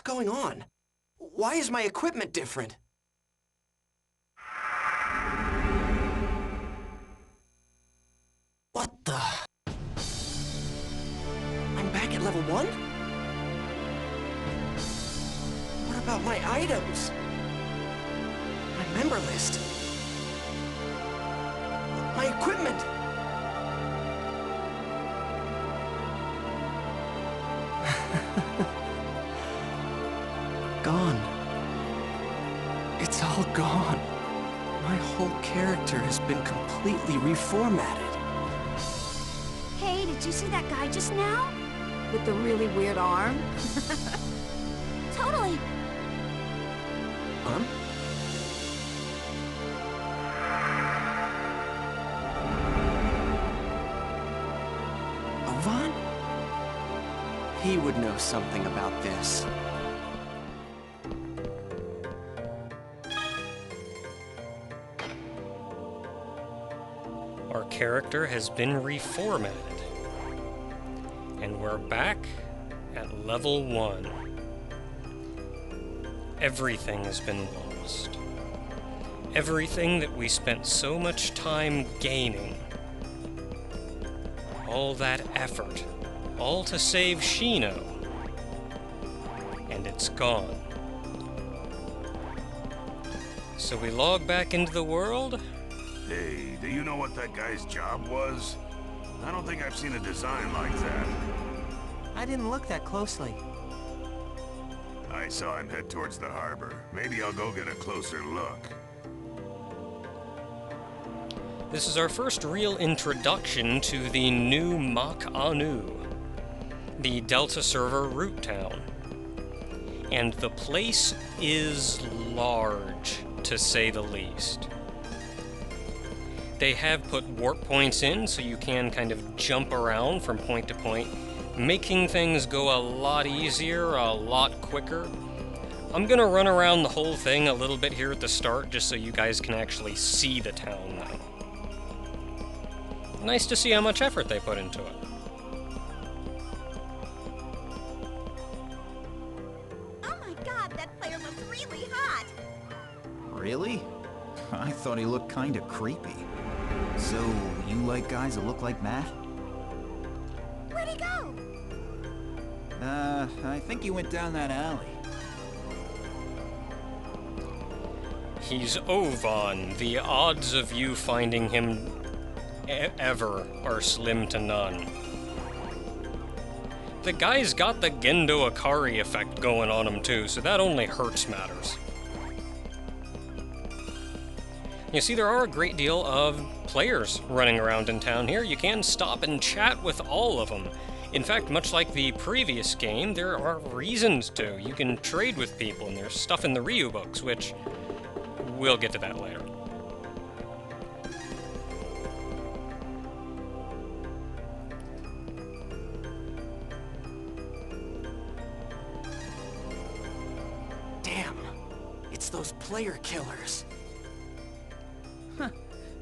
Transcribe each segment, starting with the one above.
going on? Why is my equipment different? What the? I'm back at level 1? What about my items? My member list? My equipment? Gone. It's all gone. My whole character has been completely reformatted. Hey, did you see that guy just now? With the really weird arm? Totally. Arm? Ovan? He would know something about this. Our character has been reformatted. And we're back at level 1. Everything has been lost. Everything that we spent so much time gaining. All that effort. All to save Shino. And it's gone. So we log back into the world. Hey, do you know what that guy's job was? I don't think I've seen a design like that. I didn't look that closely. I saw him head towards the harbor. Maybe I'll go get a closer look. This is our first real introduction to the new Mak Anu, the Delta server root town. And the place is large, to say the least. They have put warp points in so you can kind of jump around from point to point, making things go a lot easier, a lot quicker. I'm gonna run around the whole thing a little bit here at the start just so you guys can actually see the town now. Nice to see how much effort they put into it. Oh my god, that player looks really hot! Really? I thought he looked kinda creepy. So, you like guys that look like Matt? Where'd he go? I think he went down that alley. He's Ovan. The odds of you finding him ever are slim to none. The guy's got the Gendo Akari effect going on him too, so that only hurts matters. You see, there are a great deal of players running around in town here. You can stop and chat with all of them. In fact, much like the previous game, there are reasons to. You can trade with people, and there's stuff in the Ryu books, which we'll get to that later. Damn. It's those player killers.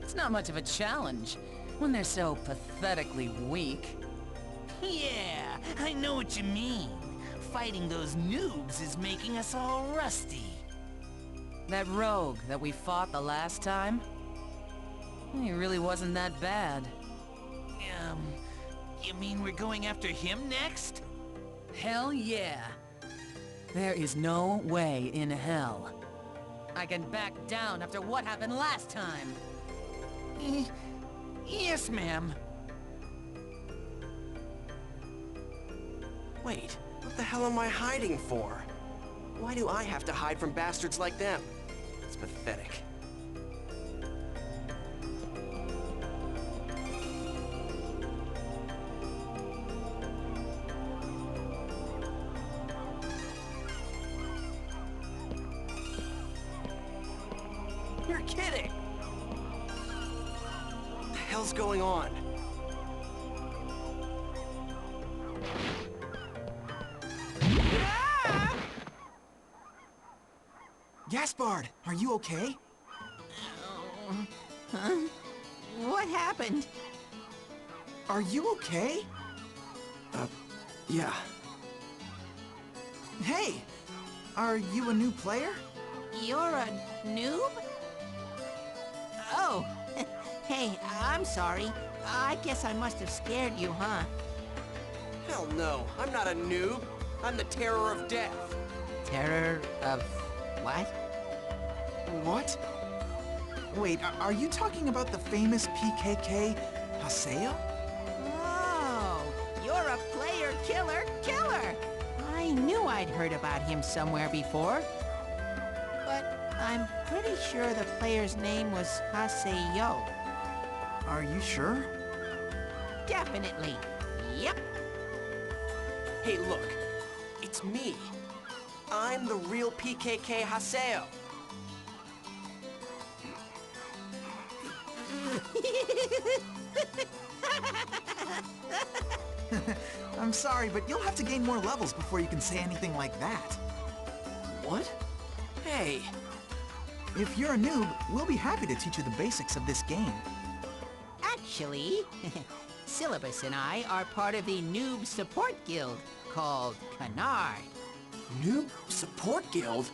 It's not much of a challenge when they're so pathetically weak. Yeah, I know what you mean. Fighting those noobs is making us all rusty. That rogue that we fought the last time? He really wasn't that bad. You mean we're going after him next? Hell yeah. There is no way in hell I can back down after what happened last time. Yes, ma'am. Wait, what the hell am I hiding for? Why do I have to hide from bastards like them? It's pathetic. You're kidding! What the hell's going on? Gaspard, are you okay? Huh? What happened? Are you okay? Yeah. Hey, Are you a new player? You're a noob? Oh, hey, I'm sorry. I guess I must have scared you, huh? Hell no, I'm not a noob. I'm the terror of death. Terror of what? What? Wait, are you talking about the famous PKK Haseo? Oh, you're a player killer killer! I knew I'd heard about him somewhere before. But I'm pretty sure the player's name was Haseo. Are you sure? Definitely. Yep. Hey, look. It's me. I'm the real PKK Haseo. I'm sorry, but you'll have to gain more levels before you can say anything like that. What? Hey. If you're a noob, we'll be happy to teach you the basics of this game. Actually, Syllabus and I are part of the Noob Support Guild called Canard. Noob Support Guild?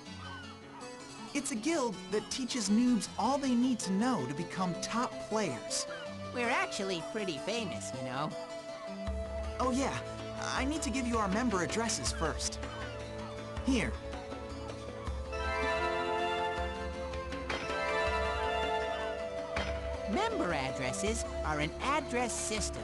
It's a guild that teaches noobs all they need to know to become top players. We're actually pretty famous, you know. Oh yeah, I need to give you our member addresses first. Here. Member addresses are an address system.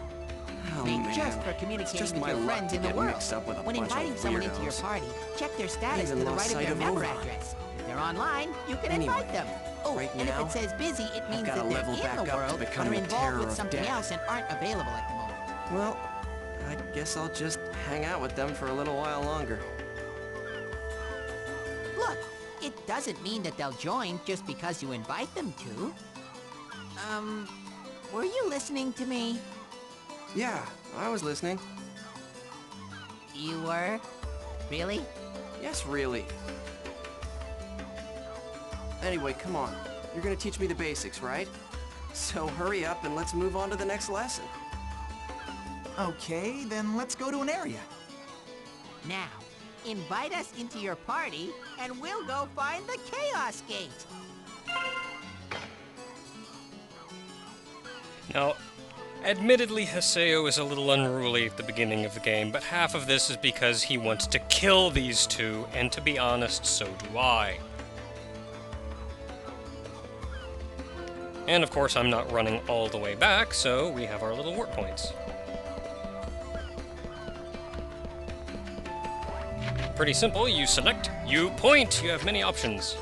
Oh, Made man. just for It's communicating just with my your luck friends to in the get world. mixed up with a When bunch of inviting someone into your weirdos. party, check their status Even to the lost right of sight their of member Overon. address. If they're online, you can Anyway, invite them. Oh, right and now, if it says busy, it means gotta that they're level back in the up to world, but becoming are a involved terror with of something death. else and aren't available at the moment. Well, I guess I'll just hang out with them for a little while longer. Look, it doesn't mean that they'll join just because you invite them to. Were you listening to me? Yeah, I was listening. You were? Really? Yes, really. Anyway, come on. You're gonna teach me the basics, right? So hurry up and let's move on to the next lesson. Okay, then let's go to an area. Now, invite us into your party, and we'll go find the Chaos Gate. Now, admittedly, Haseo is a little unruly at the beginning of the game, but half of this is because he wants to kill these two, and to be honest, so do I. And of course, I'm not running all the way back, so we have our little work points. Pretty simple, you select, you point, you have many options.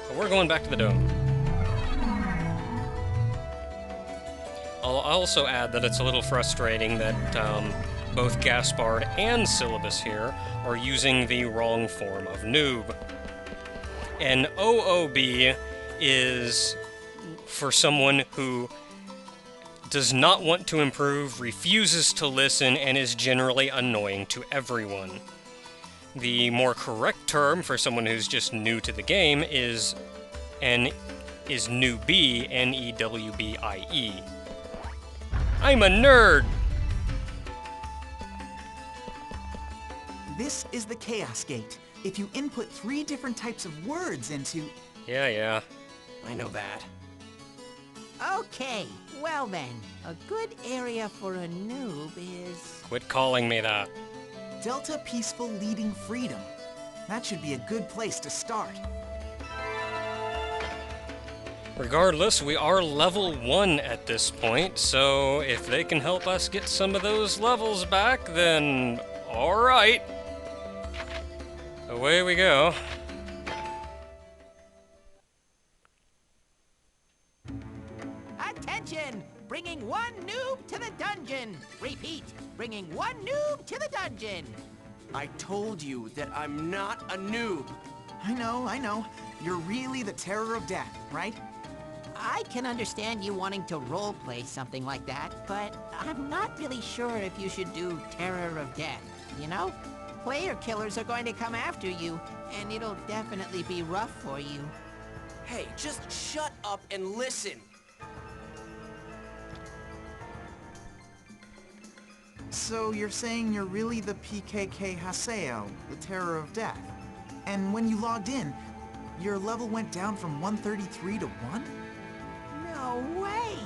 But we're going back to the dome. I'll also add that it's a little frustrating that both Gaspard and Syllabus here are using the wrong form of noob. An OOB is for someone who does not want to improve, refuses to listen, and is generally annoying to everyone. The more correct term for someone who's just new to the game is newbie, N-E-W-B-I-E. I'm a nerd! This is the Chaos Gate. If you input 3 different types of words into... Yeah. I know that. Okay, well then, a good area for a noob is... Quit calling me that. Delta Peaceful Leading Freedom. That should be a good place to start. Regardless, we are level 1 at this point, so if they can help us get some of those levels back, then alright. Away we go. Attention! Bringing 1 noob to the dungeon! Repeat, bringing 1 noob to the dungeon! I told you that I'm not a noob. I know. You're really the terror of death, right? I can understand you wanting to roleplay something like that, but I'm not really sure if you should do Terror of Death, you know? Player killers are going to come after you, and it'll definitely be rough for you. Hey, just shut up and listen. So you're saying you're really the PKK Haseo, the terror of death. And when you logged in, your level went down from 133 to 1? No way!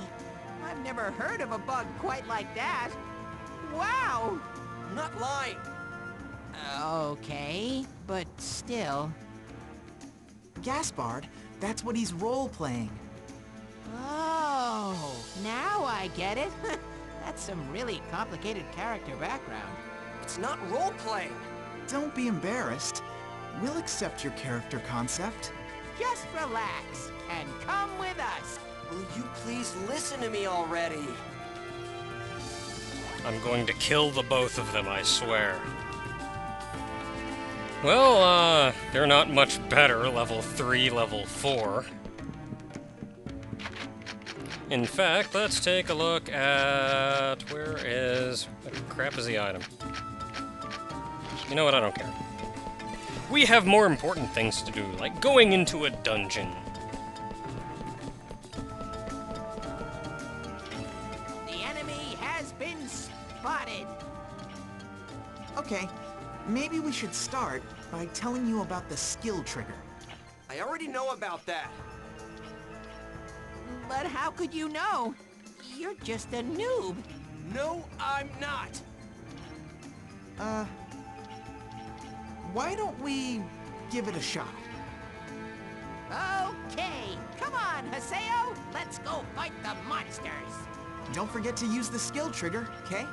I've never heard of a bug quite like that. Wow! I'm not lying. Okay, but still. Gaspard, that's what he's role-playing. Oh, now I get it. That's some really complicated character background. It's not role-playing. Don't be embarrassed. We'll accept your character concept. Just relax and come with us. Will you please listen to me already? I'm going to kill the both of them, I swear. Well, they're not much better, level 3, level 4. In fact, let's take a look at... What the crap is the item? You know what, I don't care. We have more important things to do, like going into a dungeon. The enemy has been spotted. Okay, maybe we should start by telling you about the skill trigger. I already know about that. But how could you know? You're just a noob. No, I'm not. Why don't we give it a shot? Okay, come on, Haseo. Let's go fight the monsters. Don't forget to use the skill trigger, okay?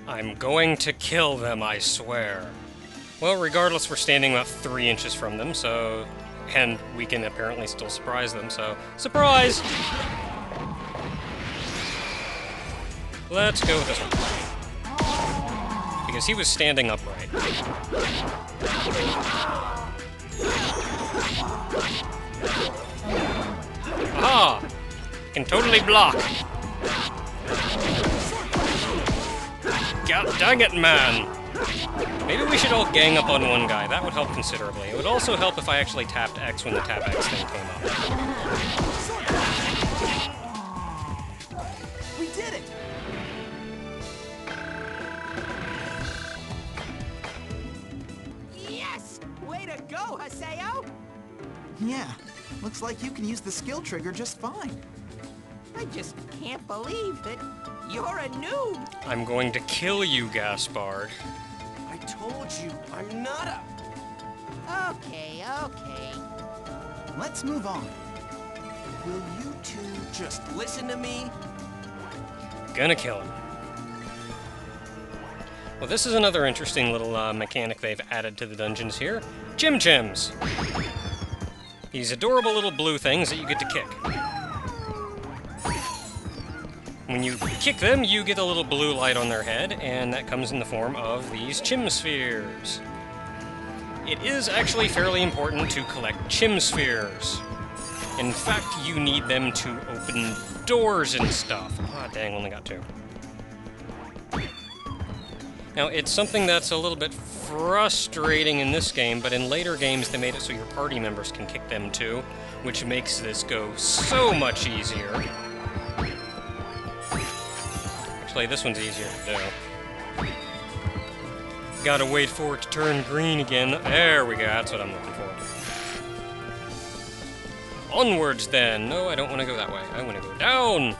I'm going to kill them, I swear. Well, regardless, we're standing about 3 inches from them, so... And we can apparently still surprise them, so... Surprise! Let's go with this one. Because he was standing upright. Aha! Can totally block. God dang it, man! Maybe we should all gang up on one guy. That would help considerably. It would also help if I actually tapped X when the tap X thing came up. We did it! Yes! Way to go, Haseo! Yeah, looks like you can use the skill trigger just fine. I just can't believe that you're a noob. I'm going to kill you, Gaspard. I told you, I'm not a... Okay. Let's move on. Will you two just listen to me? Gonna kill him. Well, this is another interesting little mechanic they've added to the dungeons here. Chims. These adorable little blue things that you get to kick. When you kick them, you get a little blue light on their head, and that comes in the form of these Chim spheres. It is actually fairly important to collect Chim spheres. In fact, you need them to open doors and stuff. Ah, dang, only got 2. Now, it's something that's a little bit frustrating in this game, but in later games they made it so your party members can kick them too, which makes this go so much easier. Actually, this one's easier to do. Gotta wait for it to turn green again. There we go, that's what I'm looking for. Onwards then! No, I don't want to go that way. I want to go down!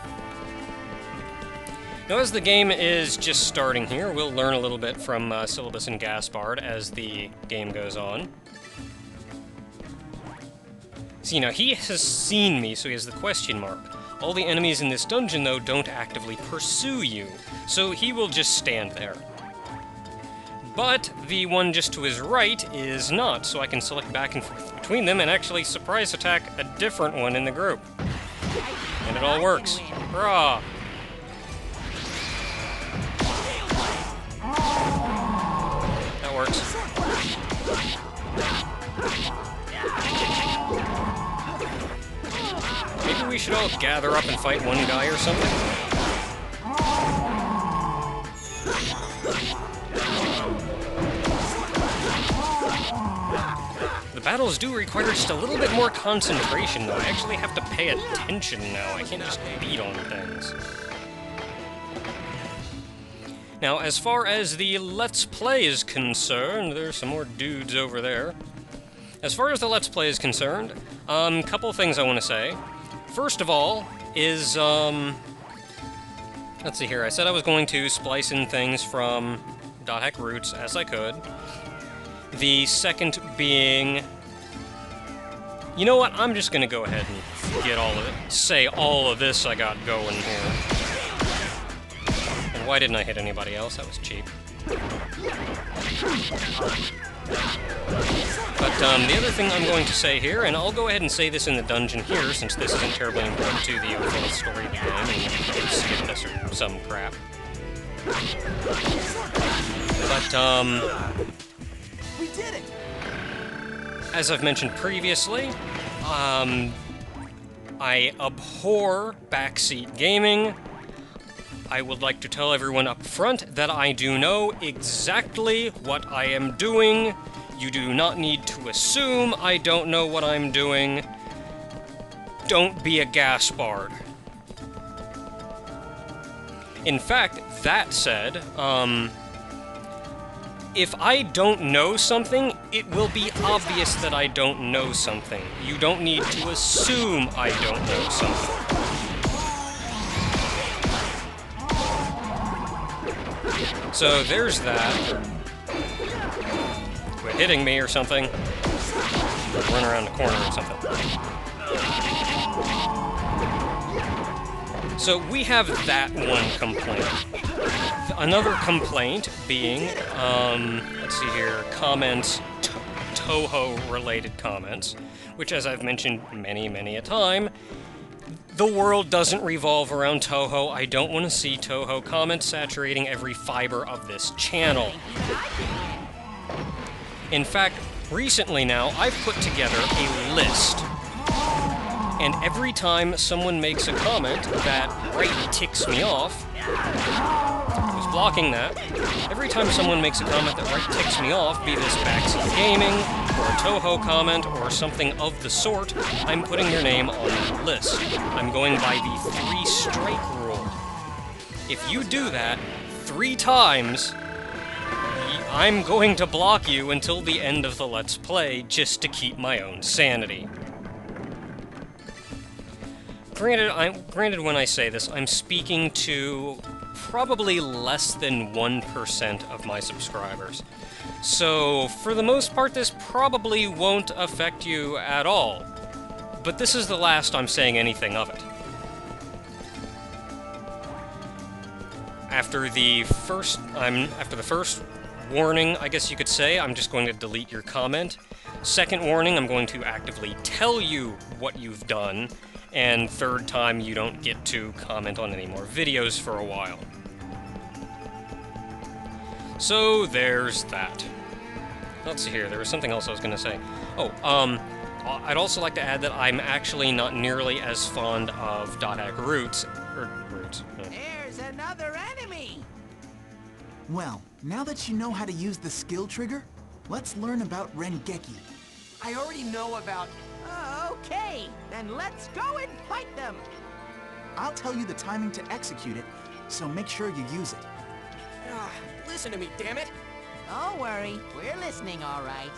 Now, as the game is just starting here, we'll learn a little bit from Syllabus and Gaspard as the game goes on. See, now, he has seen me, so he has the question mark. All the enemies in this dungeon, though, don't actively pursue you, so he will just stand there. But the one just to his right is not, so I can select back and forth between them and actually surprise attack a different one in the group. And it all works. Hurrah! That works. Maybe we should all gather up and fight one guy or something? The battles do require just a little bit more concentration, though. I actually have to pay attention now. I can't just beat on things. Now, as far as the Let's Play is concerned, there's some more dudes over there. As far as the Let's Play is concerned, couple things I want to say. First of all is, let's see here, I said I was going to splice in things from .hack roots as I could. The second being, you know what, I'm just gonna go ahead and get all of it, say all of this I got going here. And why didn't I hit anybody else? That was cheap. But the other thing I'm going to say here, and I'll go ahead and say this in the dungeon here, since this isn't terribly important to the overall story of the game, and you can skip this or some crap. But, We did it! as I've mentioned previously, I abhor backseat gaming. I would like to tell everyone up front that I do know exactly what I am doing. You do not need to assume I don't know what I'm doing. Don't be a Gaspard. In fact, that said, if I don't know something, it will be obvious that I don't know something. You don't need to assume I don't know something. So there's that. Quit hitting me or something. Or run around the corner or something. So we have that one complaint. Another complaint being, let's see here, comments, Toho-related comments, which, as I've mentioned many a time, the world doesn't revolve around Toho. I don't want to see Toho comments saturating every fiber of this channel. In fact, recently now, I've put together a list. And every time someone makes a comment that right ticks me off, who's blocking that, every time someone makes a comment that right ticks me off, be this backseat gaming, or a Toho comment, or something of the sort, I'm putting their name on the list. I'm going by the 3-strike rule. If you do that 3 times, I'm going to block you until the end of the Let's Play just to keep my own sanity. Granted, when I say this, I'm speaking to probably less than 1% of my subscribers. So, for the most part, this probably won't affect you at all. But this is the last I'm saying anything of it. After the first warning, I guess you could say, I'm just going to delete your comment. Second warning, I'm going to actively tell you what you've done. And third time, you don't get to comment on any more videos for a while. So there's that. Let's see here, there was something else I was going to say. Oh, I'd also like to add that I'm actually not nearly as fond of .hack roots. There's another enemy! Well, now that you know how to use the skill trigger, let's learn about Rengeki. I already know about... Okay, then let's go and fight them! I'll tell you the timing to execute it, so make sure you use it. Listen to me, damn it! Don't worry, we're listening all right.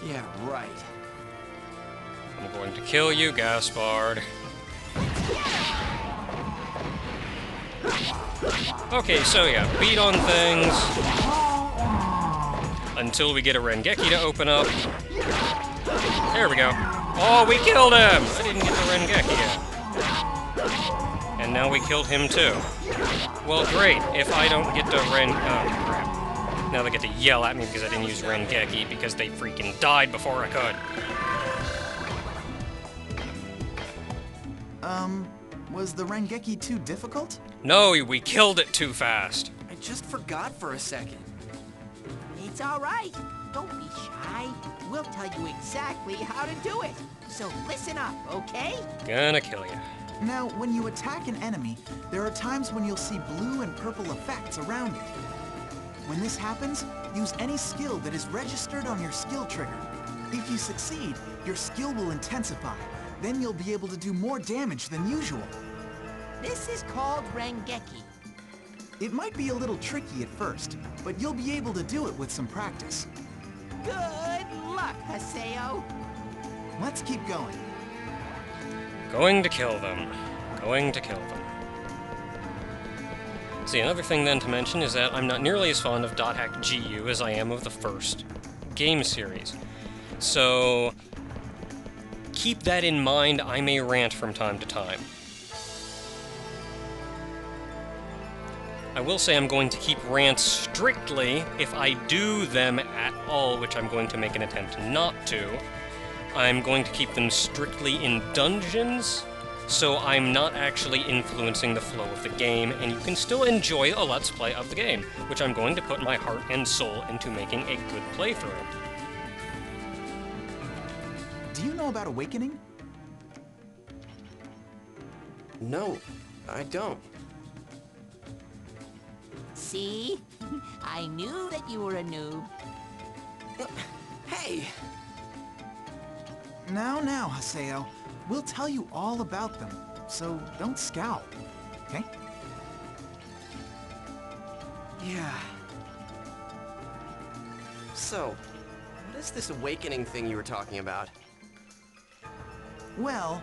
Yeah, right. I'm going to kill you, Gaspard. Okay, so yeah, beat on things until we get a Rengeki to open up. There we go. Oh, we killed him! I didn't get the Rengeki yet. And now we killed him too. Well, great, if I don't get to oh, crap. Now they get to yell at me because I didn't use Rengeki because they freaking died before I could. Was the Rengeki too difficult? No, we killed it too fast. I just forgot for a second. It's all right. Don't be shy. We'll tell you exactly how to do it. So listen up, okay? Gonna kill you. Now, when you attack an enemy, there are times when you'll see blue and purple effects around it. When this happens, use any skill that is registered on your skill trigger. If you succeed, your skill will intensify. Then you'll be able to do more damage than usual. This is called Rengeki. It might be a little tricky at first, but you'll be able to do it with some practice. Good luck, Haseo. Let's keep going. Going to kill them. Going to kill them. See, another thing then to mention is that I'm not nearly as fond of .hack GU as I am of the first game series. So, keep that in mind. I may rant from time to time. I will say I'm going to keep rants strictly if I do them at all, which I'm going to make an attempt not to. I'm going to keep them strictly in dungeons, so I'm not actually influencing the flow of the game, and you can still enjoy a Let's Play of the game, which I'm going to put my heart and soul into making a good playthrough. Do you know about Awakening? No, I don't. See? I knew that you were a noob. Hey! Now, Haseo. We'll tell you all about them, so don't scowl, okay? Yeah. So, what is this awakening thing you were talking about? Well,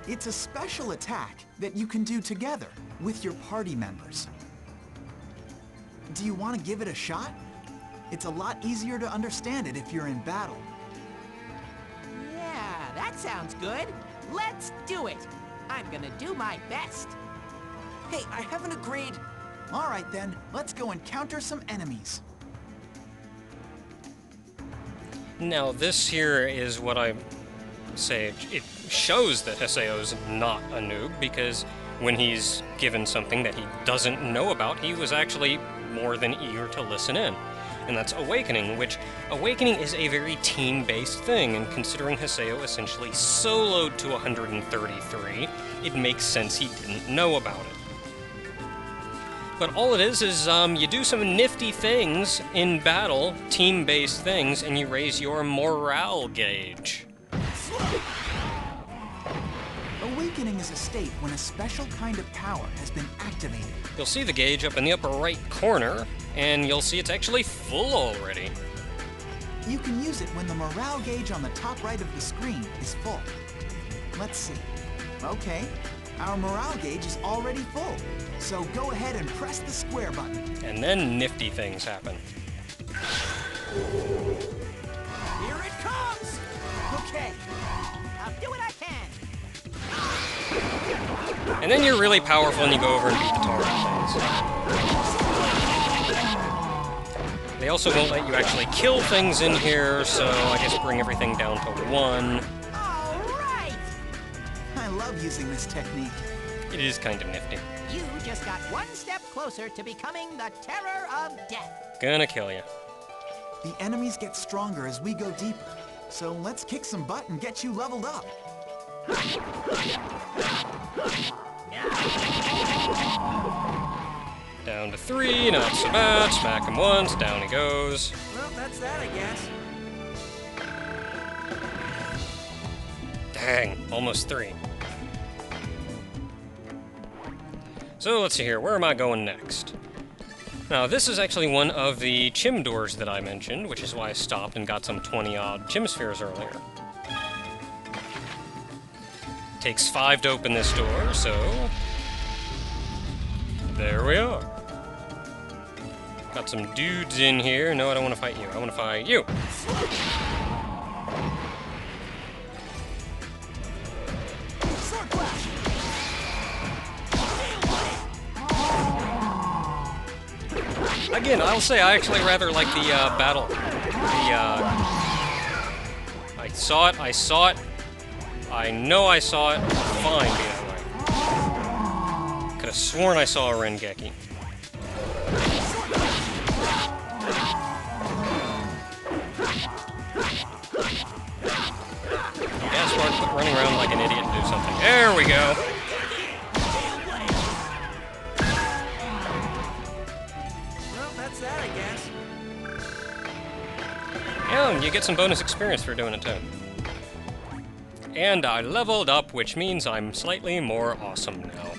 it's a special attack that you can do together with your party members. Do you want to give it a shot? It's a lot easier to understand it if you're in battle. Yeah, that sounds good. Let's do it. I'm gonna do my best. Hey, I haven't agreed. All right then, let's go encounter some enemies. Now, this here is what I say. It shows that Haseo's not a noob, because when he's given something that he doesn't know about, he was actually more than eager to listen in. And that's Awakening, which Awakening is a very team-based thing, and considering Haseo essentially soloed to 133, it makes sense he didn't know about it. But all it is you do some nifty things in battle, team-based things, and you raise your morale gauge. Awakening is a state when a special kind of power has been activated. You'll see the gauge up in the upper right corner, and you'll see it's actually full already. You can use it when the morale gauge on the top right of the screen is full. Let's see. Okay, our morale gauge is already full, so go ahead and press the square button. And then nifty things happen. Here it comes! Okay, I'll do what I can. And then you're really powerful and you go over and beat the tar out of things. They also won't let you actually kill things in here, so I guess bring everything down to 1. All right! I love using this technique. It is kind of nifty. You just got one step closer to becoming the terror of death. Gonna kill you. The enemies get stronger as we go deeper, so let's kick some butt and get you leveled up. Down to 3, not so bad. Smack him once, down he goes. Well, that's that, I guess. Dang, almost 3. So let's see here, where am I going next? Now, this is actually one of the Chim doors that I mentioned, which is why I stopped and got some 20-odd Chim spheres earlier. Takes 5 to open this door, so there we are. Got some dudes in here. No, I don't want to fight you. I want to fight you. Again, I'll say I actually rather like the battle. I saw it. I know I saw it. Fine, be that way. Could have sworn I saw a Rengeki. Yeah, smart, quit running around like an idiot and do something. There we go. Well, that's that, I guess. Yeah, and you get some bonus experience for doing it too. And I leveled up, which means I'm slightly more awesome now.